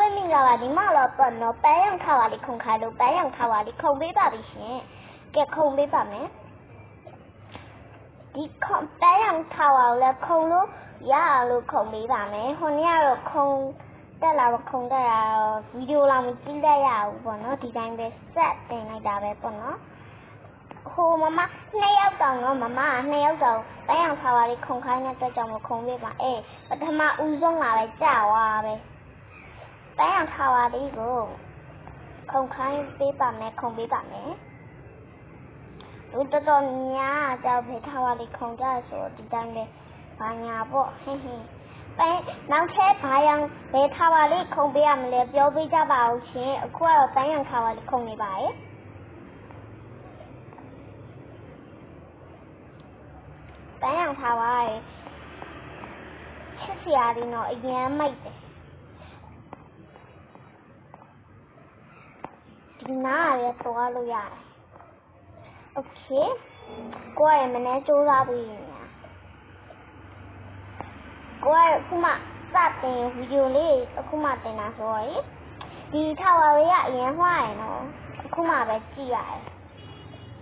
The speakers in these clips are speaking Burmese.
ပဲမိလာပါဒီမှာတော့ပေါ့နော်ပန်းရောင်ထားပါလိခုံခိုင်းလို့ပန်းရောင်ထားပါလိခုံပေးပါပြီရှင်ကဲခုံပေးပါမယ်ဒီခုံပန်းရောင်ထားပါလို့ခုံလို့ရအောင်လို့ခုံပေးပါမယ်ဟိုနေ့ကတော့ခုံတက်လာခုံတက်လာဗီဒီယိုလာမကြည့်လိုက်ရဘူးပေါ့နော်ဒီတိုင်းပဲဆက်တင်လိုက်တာပဲပေါ့နော်ဟိုမမ2ယောက်တောင်တော့မမ2ယောက်တောင်ပန်းရောင်ထားပါလိခုံခိုင်းတဲ့အတွက်ကြောင့်မခုံပေးပါပထမဦးဆုံးလာပဲကြာသွားပဲပန်းရောင်ထားပါလိကိုခုံခိုင်းပေးပါမယ်ခုံပေးပါမယ်လူတော်တော်များကြောက်ဖေးထားပါလိခုံကြဆိုဒီတိုင်းပဲဘာညာပေါ့ဟင်းဟင်းပန်းနောက်ထပ်ဘာရောင်ဖေးထားပါလိခုံပေးရမလဲပြောပေးကြပါဦးရှင်အခုကတော့ပန်းရောင်ထားပါလိခုံနေပါရဲ့ပန်းရောင်ထားပါရဲ့ချစ်စရာဒီတော့အရင်မိုက်တယ်ဒီနားရတော့လို့ရတယ်โอเคကိုယ်ရမနဲ့စူးစမ်းပြီးညာကိုယ်ခုမှစတင်ဗီဒီယိုလေးအခုမှတင်တာဆိုရင်ဒီထားပါရဲ့အရင်မှားရယ်နော်အခုမှပဲကြည့်ရတယ်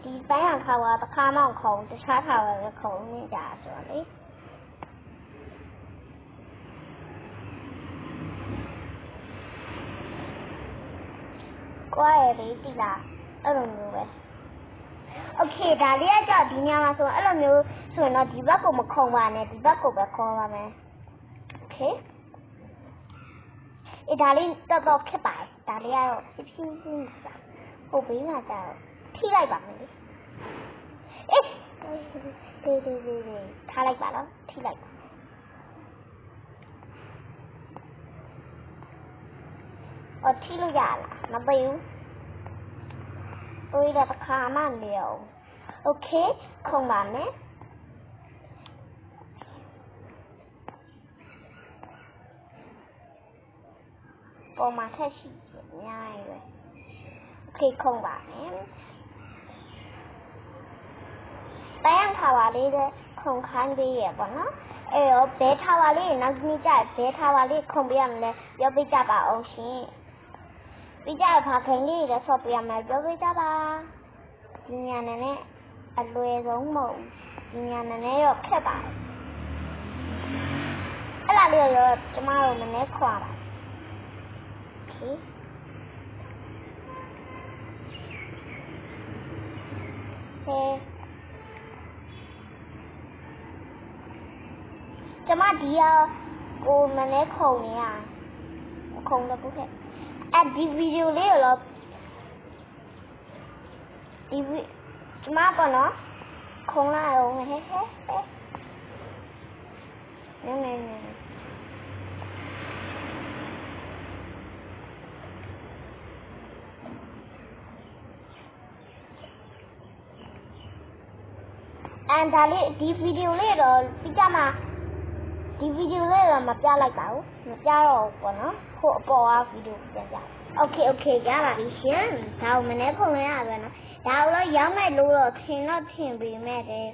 ဒီပန်းရောင်ထားပါတစ်ခါမှခုံတခြားထားပါပဲခုံနေကြဆိုတော့လေကိုယ်ရလေးတိလာအဲ့လိုမျိုးပဲโอเคဒါလေးကကြောက်ဒီညမှာဆိုအဲ့လိုမျိုးဆိုရင်တော့ဒီဘက်ကိုမခုံပါနဲ့ဒီဘက်ကိုပဲခုံပါမယ်โอเคဒါလေးတော့ခက်ပါတယ်ဒါလေးကတော့ဖြည်းဖြည်းချင်းဟိုဘေးမှာကျတော့ထိလိုက်ပါမယ်လေဒီထားလိုက်ပါတော့ထိလိုက်ပါထိလို့ရလားမသိဘူး我的卡慢了 ，OK， 空完没？我马上去怎样的 ？OK， 空完没？白羊塔瓦里的空看的也不呢？白塔瓦里那你在白塔瓦里空不要呢？要被加把欧心。比较怕肯定的说不要买就回家吧。今年的呢，累容貌，今年的呢要看吧。那里有怎么我们来看吧？怎么的呀？我们来看你啊，看的不看。ဒီဗီဒီယိုလေးကိုတော့ဒီကျမပေါ့နော်ခုံလာအောင်ဟဲ့နည်းဒါလေးဒီဗီဒီယိုလေးတော့ပြီးကြမှာဒီဗီဒီယိုလေးတော့မပြလိုက်ပါဘူးမပြတော့ဘူးပေါ့နော်ဟိုအပေါ်ကဗီဒီယိုပြန်ပြโอเคရပါပြီရှင်ဒါကိုမနေ့ခုံရရပဲနော်ဒါကိုတော့ရောက်မယ်လို့တော့ထင်ပေမဲ့တည်း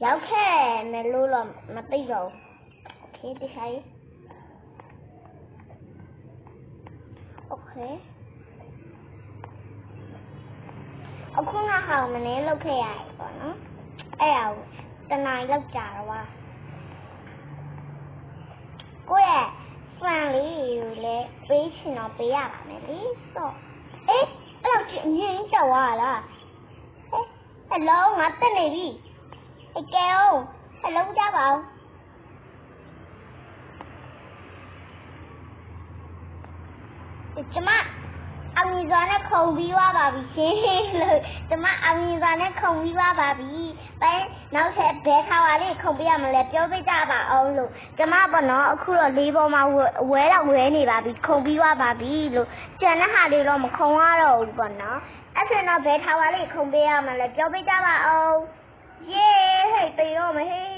ရောက်ခဲ့မယ်လို့တော့မသိတော့ဘူးโอเคဒီခိုင်းโอเคအခုငါဟောင်းမနေ့လောက်ခဲ့ရတယ်ပေါ့နော်အဲ့ဒါတနားလောက်ကြာတော့ကိုယ့်ရဲ့ဖန်လေးကိုလည်းပေးချင်တော့ပေးရပါမယ်လေဆိုအဲ့လိုချင်ရင်ကြောက်ရလားဟယ်လိုငါတက်နေပြီကဲအောင်ဟယ်လိုကြပါဦးကျမအမီဇွန်နဲ့ခုံပြီးသွားပါပြီရှင်လို့ကျမအမီဇွန်နဲ့ခုံပြီးသွားပါပြီနောက်ထပ်ဘဲထားပါလေခုံပြရမလဲပြောပြကြပါအောင်လို့ကျမပေါ့နော်အခုတော့လေးပေါ်မှာဝဲတော့ဝဲနေပါပြီခုံပြီးသွားပါပြီလို့ကျန်တဲ့ဟာတွေတော့မခုံရတော့ဘူးပေါ့နော်အဲ့ဆိုတော့ဘဲထားပါလေခုံပြရမလဲပြောပြကြပါအောင်ယေးဟဲ့တေတော့မဟေး